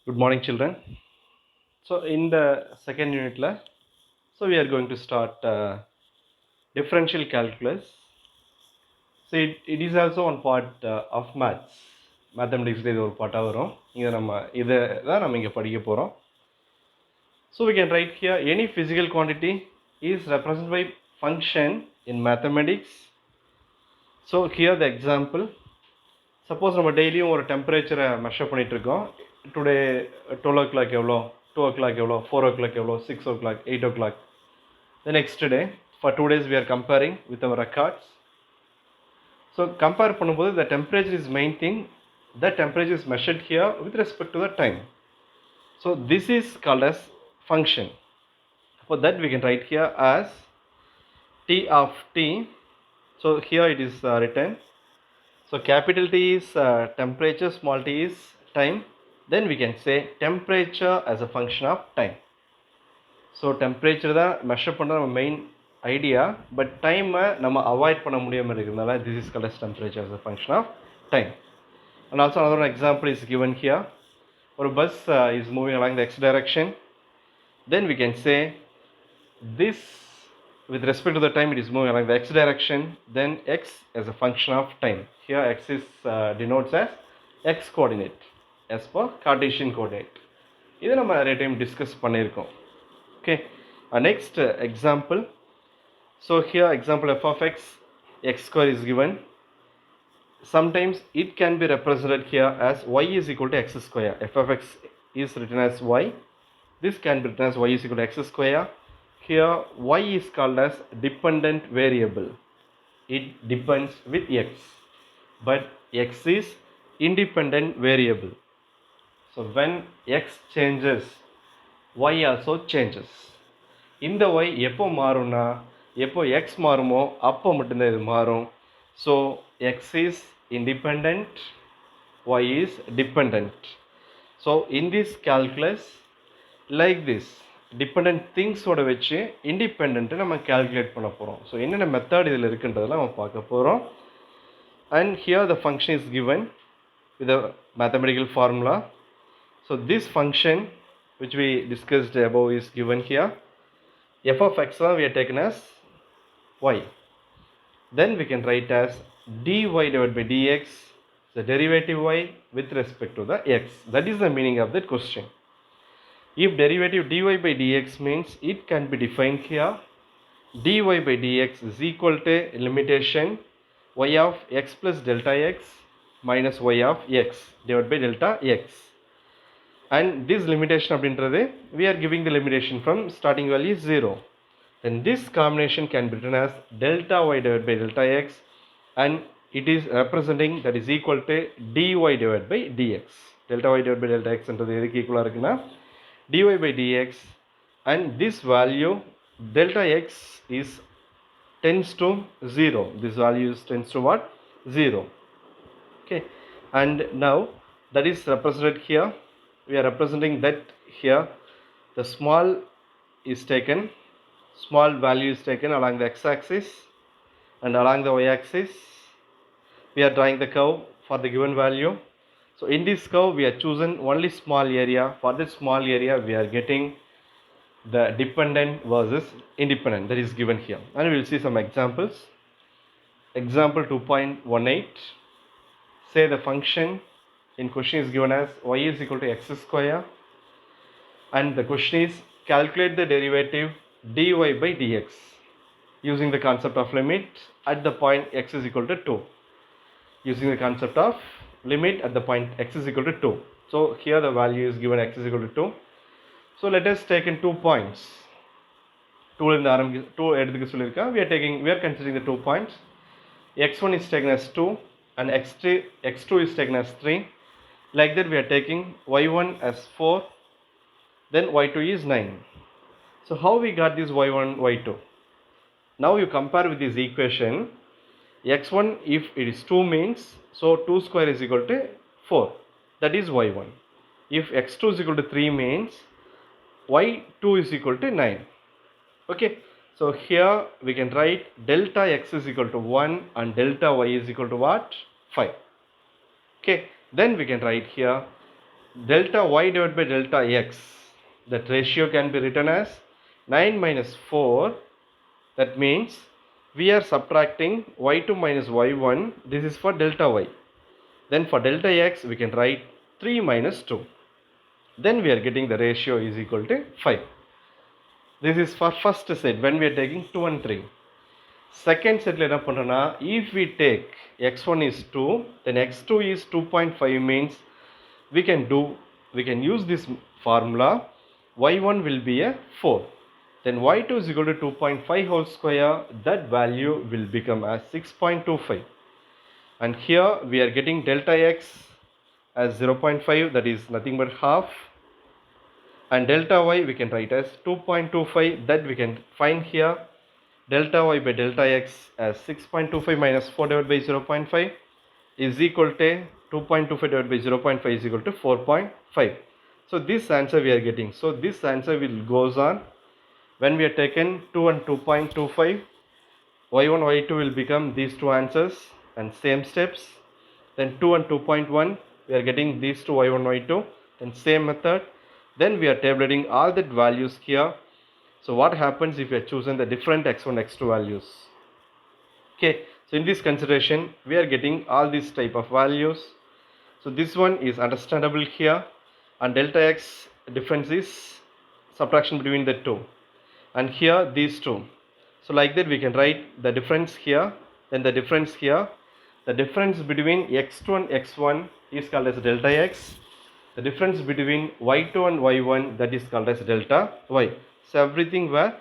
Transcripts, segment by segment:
Good morning, children. So, in the second unit, we are going to start differential calculus. So, it is also one part of maths. Mathematics is ஒரு part வரும். இங்க நம்ம இதை தான் நம்ம இங்க படிக்க போறோம். So, we can write here any physical quantity is represented by function in mathematics. So, here the example. Suppose நம்ம டெய்லியும் ஒரு டெம்பரேச்சரை மெஷர் பண்ணிட்டு இருக்கோம். டுடே 12 o'clock எவ்வளோ, 2 o'clock எவ்வளோ, 4 o'clock எவ்வளோ, 6 o'clock, 8 o'clock. The next day, for 2 days we are comparing with our records. So compare பண்ணும்போது the temperature is main thing. The temperature is measured here with respect to the time. So this is called as function. For that we can write here as T of T. So here it is written. So capital T is temperature, small t is time. Then we can say temperature as a function of time. So temperature தான் measure பண்ணுற நம்ம main idea, but டைமை நம்ம avoid பண்ண முடியாமல் இருக்கிறதுனால this is called as temperature as a function of time. And also another example is given here. ஒரு bus is moving along the x direction. Then we can say this with respect to the time it is moving along the x direction. Then x as a function of time. Here x is denotes as x coordinate as per Cartesian coordinate. இதை நம்ம நிறைய time discuss பண்ணியிருக்கோம். Okay, next example. So here example f of x, x square is given. Sometimes it can be represented here as y is equal to x square. F of x is written as y. This can be written as y is equal to x square. Here y is called as dependent variable. It depends with x, but x is independent variable. So when x changes, y also changes. இந்த y எப்போ மாறும்னா எப்போ x மாறுமோ அப்போ மட்டும்தான் இது மாறும். So x is independent, y is dependent. So in this calculus, like this, dependent things ஓட வச்சு independent நம்ம calculate பண்ண போகிறோம். ஸோ என்னென்ன மெத்தட் இதில் இருக்குன்றதெல்லாம் நம்ம பார்க்க போகிறோம். And here the function is given with a mathematical formula. So this function which we discussed above is given here. F of x we are taken as y. Then we can write as dy divided by dx, the derivative y with respect to the x. That is the meaning of that question. If derivative dy by dx means it can be defined here. Dy by dx is equal to limitation y of x plus delta x minus y of x divided by delta x. And this limitation அப்படின்றது we are giving the limitation from starting value 0. Then this combination can be written as delta y divided by delta x, and it is representing that is equal to dy divided by dx. Delta y divided by delta x என்றது எதுக்கு ஈக்குவலாக இருக்குன்னா dy by dx, and this value delta x is tends to 0. This value is tends to what? 0. Okay, and now that is represented here. We are representing that here. The small is taken, small value is taken along the x-axis, and along the y-axis we are drawing the curve for the given value. So in this curve we are chosen only small area. For this small area we are getting the dependent versus independent, that is given here, and we will see some examples. Example 2.18. Say the function in question is given as y is equal to x square, and the question is calculate the derivative dy by dx using the concept of limit at the point x is equal to 2. Using the concept of limit at the point x is equal to 2. So here the value is given x is equal to 2. So let us take in 2 points. 2 in the 2 எடுத்துக்க சொல்லிருக்கா. We are considering the 2 points. x1 is taken as 2 and x2 is taken as 3. Like that we are taking y1 as 4, then y2 is 9. So how we got this y1, y2? Now you compare with this equation. X1 if it is 2 means, so 2 square is equal to 4, that is y1. If x2 is equal to 3 means y2 is equal to 9. Okay, so here we can write delta x is equal to 1 and delta y is equal to what? 5. Okay, then we can write here delta y divided by delta x, that ratio can be written as 9 minus 4. That means we are subtracting y2 minus y1. This is for delta y. Then for delta x we can write 3 minus 2. Then we are getting the ratio is equal to 5. This is for first set when we are taking 2 and 3. Second set என்ன பண்றோம்னா, if we take x1 is 2, then x2 is 2.5 means we can use this formula. Y1 will be a 4. Then y2 is equal to 2.5 whole square. That value will become as 6.25. And here we are getting delta x as 0.5, that is nothing but half. And delta y we can write as 2.25, that we can find here. Delta y by delta x as 6.25 minus 4 divided by 0.5 is equal to 2.25 divided by 0.5 is equal to 4.5. So this answer we are getting. So this answer will goes on when we are taken 2 and 2.25. y1 y2 will become these two answers and same steps. Then 2 and 2.1 we are getting these two y1 y2, then same method. Then we are tabulating all the values here. So what happens if we are choosing the different x1 x2 values? Okay, so in this consideration we are getting all these type of values. So this one is understandable here, and delta x difference is subtraction between the two, and here these two. So like that we can write the difference here, then the difference here. The difference between x2 and x1 is called as delta x. The difference between y2 and y1, that is called as delta y. So everything were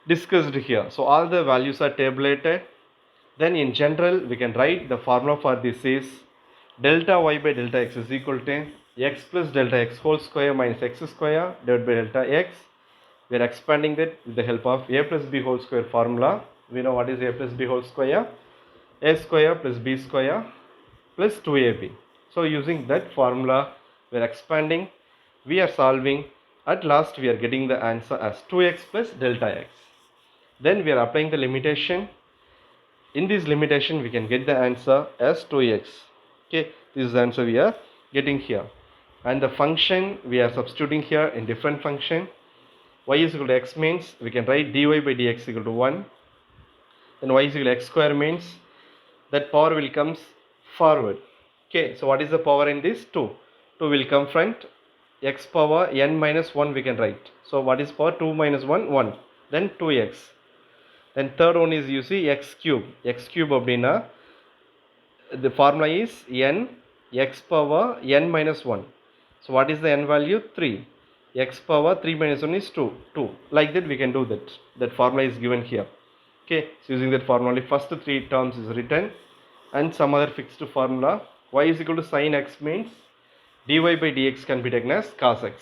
discussed here. So all the values are tabulated. Then in general we can write the formula for this is delta y by delta x is equal to x plus delta x whole square minus x square divided by delta x. We are expanding that with the help of a plus b whole square formula. We know what is a plus b whole square. A square plus b square plus 2ab. So using that formula we are expanding, we are solving. At last we are getting the answer as 2x plus delta x. Then we are applying the limitation. In this limitation we can get the answer as 2x. Okay, this is the answer we are getting here. And the function we are substituting here in different function. Y is equal to x means we can write dy by dx equal to 1. Then y is equal to x square means that power will comes forward. Okay, so what is the power in this? 2. 2 will come front. X power n minus 1 we can write. So what is power? 2 minus 1, 1. Then 2x. Then third one is you see x cube. X cube அப்படின்னா the formula is n x power n minus 1. So what is the n value? 3. X power 3 minus 1 is 2. 2. Like that we can do that. That formula is given here. Okay, so using that formula, first 3 terms is written and some other fixed formula. Y is equal to sin x means dy by dx can be taken as cos x.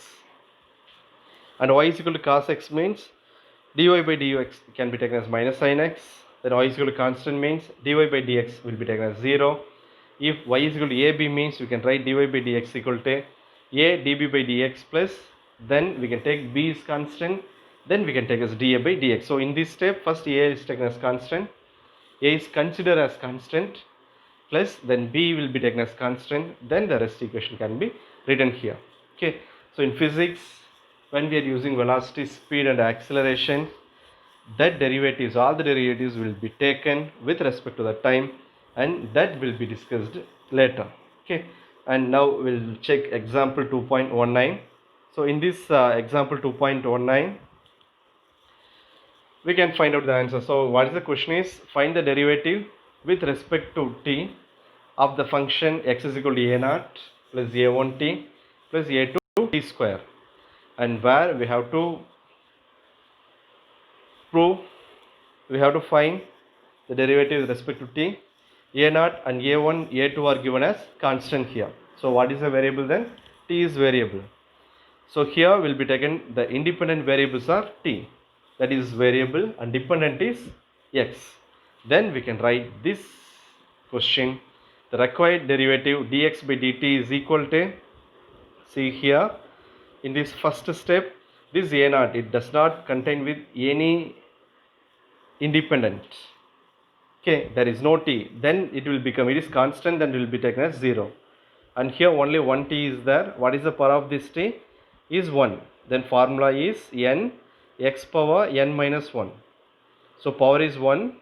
And y is equal to cos x means dy by dx can be taken as minus sin x. Then y is equal to constant means dy by dx will be taken as 0. If y is equal to ab means we can write dy by dx equal to a db by dx plus, then we can take b is constant, then we can take as dA by dx. So in this step first a is taken as constant, a is considered as constant, plus then b will be taken as constant, then the rest equation can be written here. Okay, so in physics when we are using velocity, speed and acceleration, that derivatives, all the derivatives will be taken with respect to the time, and that will be discussed later. Okay, and now we'll check example 2.19. So in this example 2.19 we can find out the answer. So what is the question is, find the derivative with respect to t of the function x is equal to a naught plus a1t plus a2 t square, and where we have to prove, we have to find the derivative with respect to t. A naught and a1 a2 are given as constant here. So what is the variable then? T is variable. So here will be taken the independent variables are t, that is variable, and dependent is x. Then we can write this question, the required derivative dx by dt is equal to, see here in this first step, this a naught, it does not contain with any independent. Okay, there is no t, then it will become, it is constant, then it will be taken as 0. and here only one t is there. What is the power of this t? Is 1. Then formula is n x power n minus 1. So power is 1,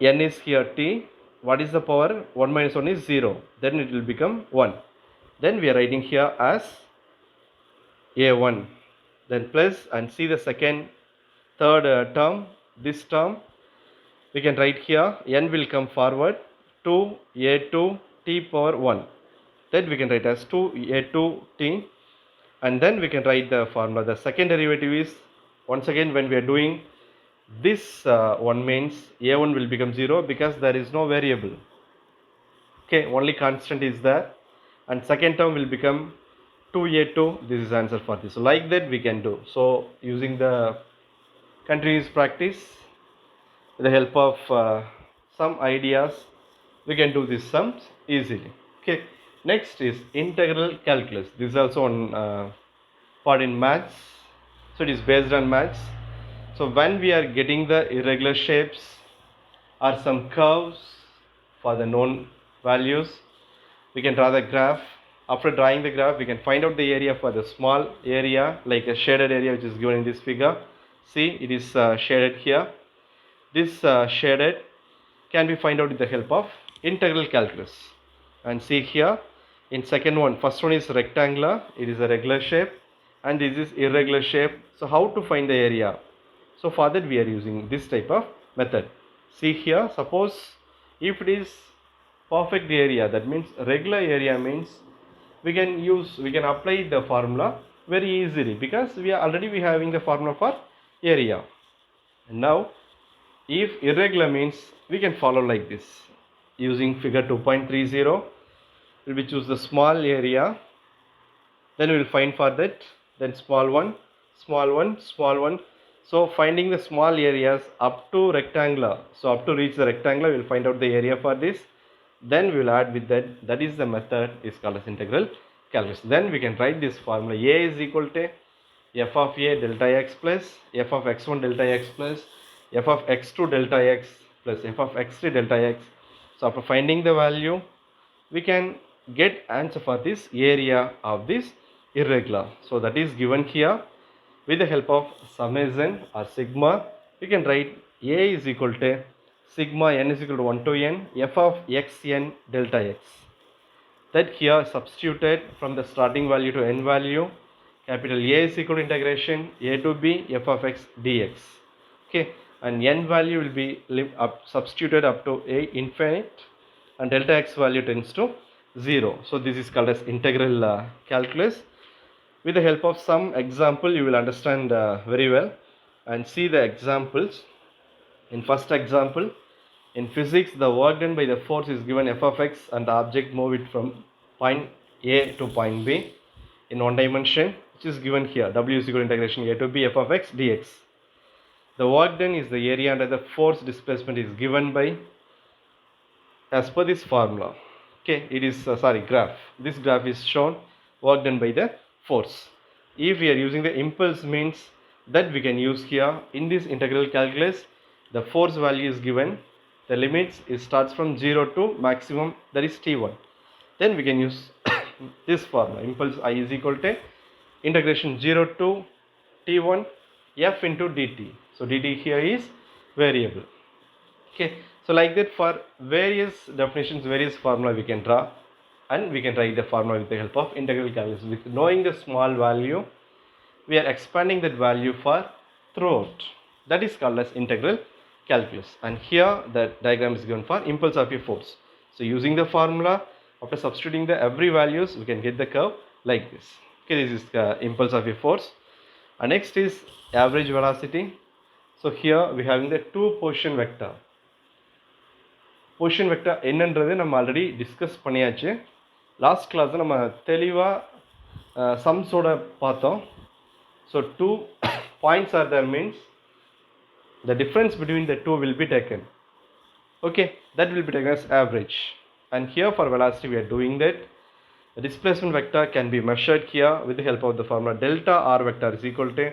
n is here t. What is the power? 1 minus 1 is 0. Then it will become 1. Then we are writing here as a1. Then plus, and see the third term, this term we can write here, n will come forward, 2a2 t power 1. That we can write as 2a2 t, and then we can write the formula. The second derivative is, once again when we are doing this one, means a1 will become 0 because there is no variable. Okay, only constant is there, and second term will become 2a2. This is answer for this. So like that we can do. So using the continuous practice, with the help of some ideas, we can do these sums easily. Okay, next is integral calculus. This is also one part in maths, so it is based on maths. So when we are getting the irregular shapes or some curves for the known values, we can draw the graph. After drawing the graph, we can find out the area for the small area, like a shaded area which is given in this figure. See, it is shaded here. This shaded can be find out with the help of integral calculus. And see here, in second one, first one is rectangular, it is a regular shape, and this is irregular shape. So how to find the area? So for that we are using this type of method. See here, suppose if it is perfect area, that means regular area, means we can apply the formula very easily because we having the formula for area. And now if irregular, means we can follow like this. Using figure 2.30, we will choose the small area, then we will find for that, then small one, small one, small one. So finding the small areas up to rectangular, so up to reach the rectangular, we will find out the area for this, then we will add with that. That is the method is called as integral calculus. Then we can write this formula: a is equal to f of a delta x plus f of x1 delta x plus f of x2 delta x plus f of x3 delta x. So after finding the value, we can get answer for this area of this irregular. So that is given here. With the help of summation or sigma, we can write a is equal to sigma n is equal to 1 to n f of xn delta x. That here substituted from the starting value to n value. Capital A is equal to integration a to b f of x dx. Okay, and n value will be substituted up to a infinite, and delta x value tends to 0. So this is called as integral calculus. With the help of some example, you will understand very well. And see the examples. In first example, in physics, the work done by the force is given f of x, and the object move it from point A to point B in one dimension, which is given here. W is equal to integration a to b f of x dx. The work done is the area under the force displacement is given by, as per this formula. Okay, it is graph. This graph is shown work done by the force. If we are using the impulse, means that we can use here in this integral calculus. The force value is given. The limits, it starts from 0 to maximum, that is t1. Then we can use this formula: impulse I is equal to integration 0 to t1 f into dt. So dt here is variable. Okay, so like that, for various definitions, various formula we can draw, and we can write the formula with the help of integral calculus. With knowing the small value, we are expanding that value for throughout. That is called as integral calculus. And here the diagram is given for impulse of a force. So using the formula, after substituting the every values, we can get the curve like this. Okay, this is the impulse of a force. And next is average velocity. So here we having the two position vector. Position vector என்னன்றது நம்ம already discuss பண்ணியாச்சு. Last class நம்ம தெளிவாக சம்ஸோட பார்த்தோம். So 2 points are there, means the difference between the two will be taken. Okay, that will be taken as average. And here for velocity we are doing that. The displacement vector can be measured here with the help of the formula delta r vector is equal to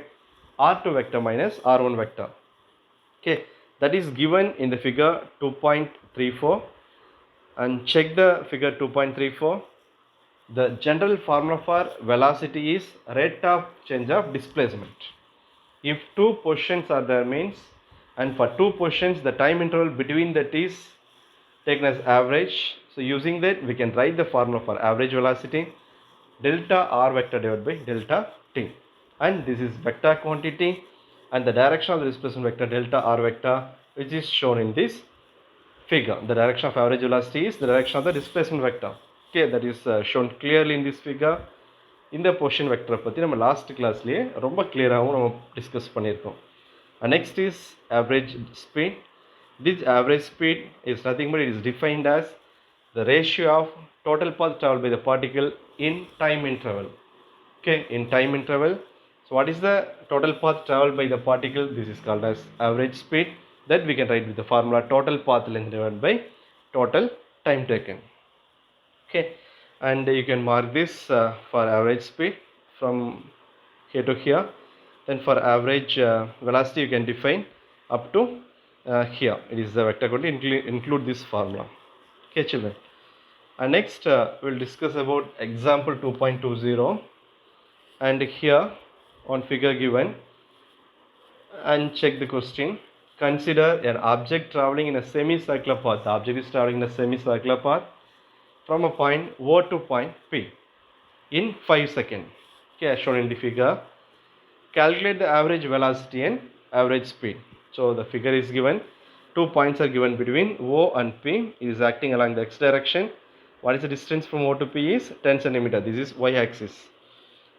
r2 vector minus r1 vector. Okay, that is given in the figure 2.34, and check the figure 2.34. The general formula for velocity is rate of change of displacement. If two positions are there means, and for two positions the time interval between that is taken as average. So using that we can write the formula for average velocity, delta r vector divided by delta t, and this is vector quantity, and the direction of the displacement vector delta r vector, which is shown in this figure. The direction of average velocity is the direction of the displacement vector. Okay, that is shown clearly in this figure. இந்த position வெக்டரை பற்றி நம்ம last கிளாஸ்லேயே ரொம்ப கிளியராகவும் நம்ம discuss பண்ணியிருக்கோம். Next is average speed. This average speed is nothing but it is defined as the ratio of total path traveled by the particle in time interval. Okay, in time interval. So what is the total path traveled by the particle? This is called as average speed. That we can write with the formula total path length divided by total time taken. Okay, and you can mark this for average speed from here to here. Then for average velocity you can define up to here. It is the vector quantity, include this formula. Okay children, and next we'll discuss about example 2.20, and here on figure given, and check the question. Consider an object traveling in a semicircular path. The object is traveling in a semicircular path from a point O to point P in 5 seconds. Okay, as shown in the figure. Calculate the average velocity and average speed. So the figure is given. 2 points are given between O and P. It is acting along the x direction. What is the distance from O to P is 10 centimeter. This is y axis.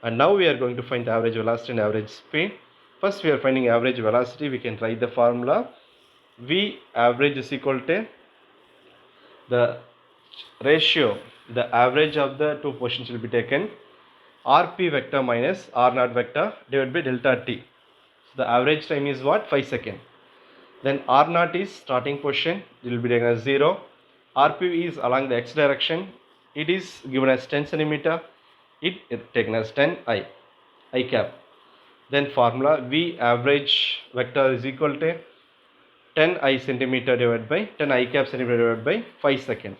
And now we are going to find the average velocity and average speed. First we are finding average velocity. We can write the formula. V average is equal to the ratio, the average of the two positions will be taken, rp vector minus r naught vector divided by delta t. So the average time is what? 5 seconds. Then r naught is starting position, it will be taken as 0. rp is along the x direction, it is given as 10 centimeter, it is taken as 10 I cap. Then formula V average vector is equal to 10 I centimeter divided by 10 I cap centimeter divided by 5 seconds.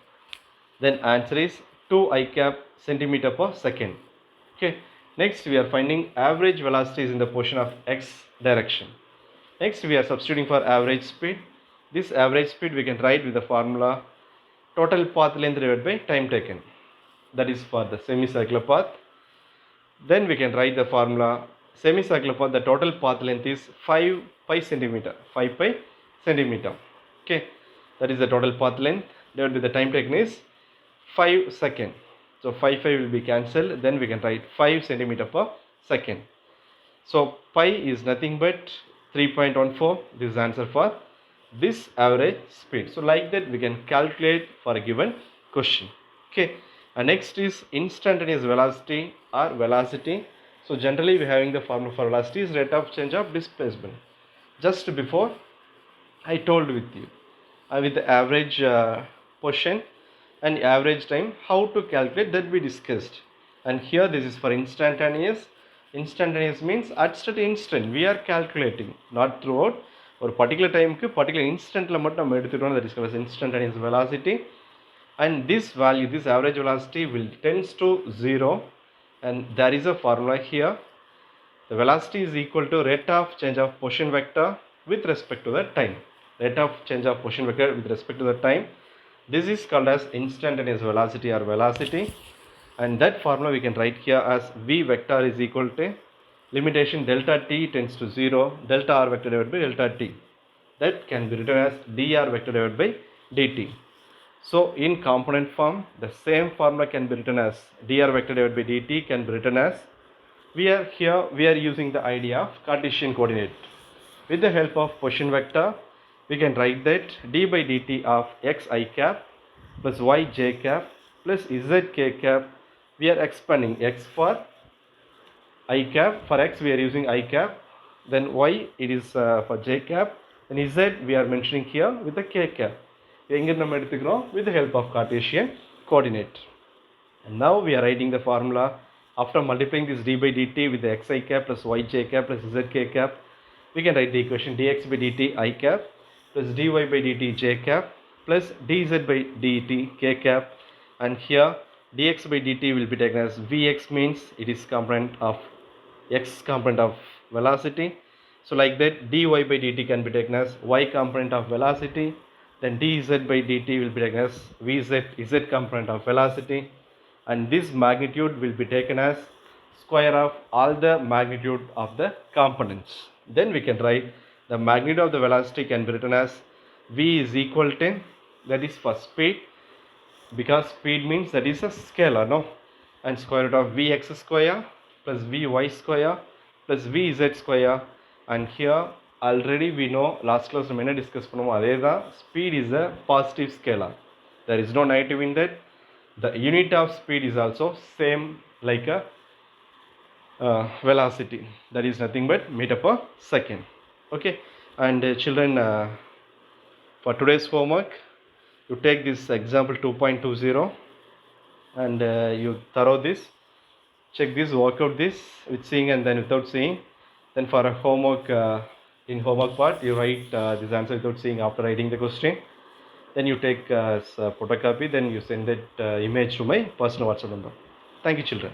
Then answer is 2 I cap centimeter per second. Okay, next we are finding average velocity is in the position of x direction. Next we are substituting for average speed. This average speed we can write with the formula total path length divided by time taken. That is for the semicircular path. Then we can write the formula semicircular path, the total path length is 5 pi centimeter. Okay, that is the total path length divided by the time taken is 5 seconds. So 5 will be cancelled. Then we can write 5 centimeter per second. So pi is nothing but 3.14. This is answer for this average speed. So like that we can calculate for a given question. Okay, and next is instantaneous velocity or velocity. So generally we are having the formula for velocity is rate of change of displacement. Just before I told with you with the average position and average time how to calculate, that we discussed. And here this is for instantaneous. Instantaneous means at certain instant we are calculating, not throughout. Or particular time ku particular instant la mattum nam eduthirom, that is called as instantaneous velocity. And this value, this average velocity will tends to 0, and there is a formula here. The velocity is equal to rate of change of position vector with respect to the time. Rate of change of position vector with respect to the time. This is called as instantaneous velocity or velocity, and that formula we can write here as v vector is equal to limitation delta t tends to 0, delta r vector divided by delta t. That can be written as dr vector divided by dt. So in component form the same formula can be written as dr vector divided by dt can be written as, we are using the idea of Cartesian coordinate. With the help of position vector we can write that d by dt of x I cap plus y j cap plus z k cap. We are expanding x for I cap, for x we are using I cap, then y it is for j cap, then z we are mentioning here with the k cap. With the help of Cartesian coordinate. And now we are writing the formula after multiplying this d by dt with the x I cap plus y j cap plus z k cap. We can write the equation dx by dt I cap plus dy by dt j cap plus dz by dt k cap, and here dx by dt will be taken as vx, means it is component of x component of velocity. So like that, dy by dt can be taken as y component of velocity. Then dz by dt will be taken as vz, z component of velocity. And this magnitude will be taken as square of all the magnitude of the components. Then we can write the magnitude of the velocity can be written as v is equal to, that is for speed, because speed means that is a scalar, no, and square root of vx square plus vy square plus vz square. And here already we know, last class நம்ம என்ன discuss பண்ணுவோம் அதே தான், speed is a positive scalar, there is no negative in that. The unit of speed is also same like a velocity, that is nothing but meter per second. Okay, and children, for today's homework, you take this example 2.20 and you thorough this, check this, work out this with seeing and then without seeing. Then for a homework, in homework part, you write this answer without seeing after writing the question. Then you take photocopy, then you send that image to my personal WhatsApp number. Thank you, children.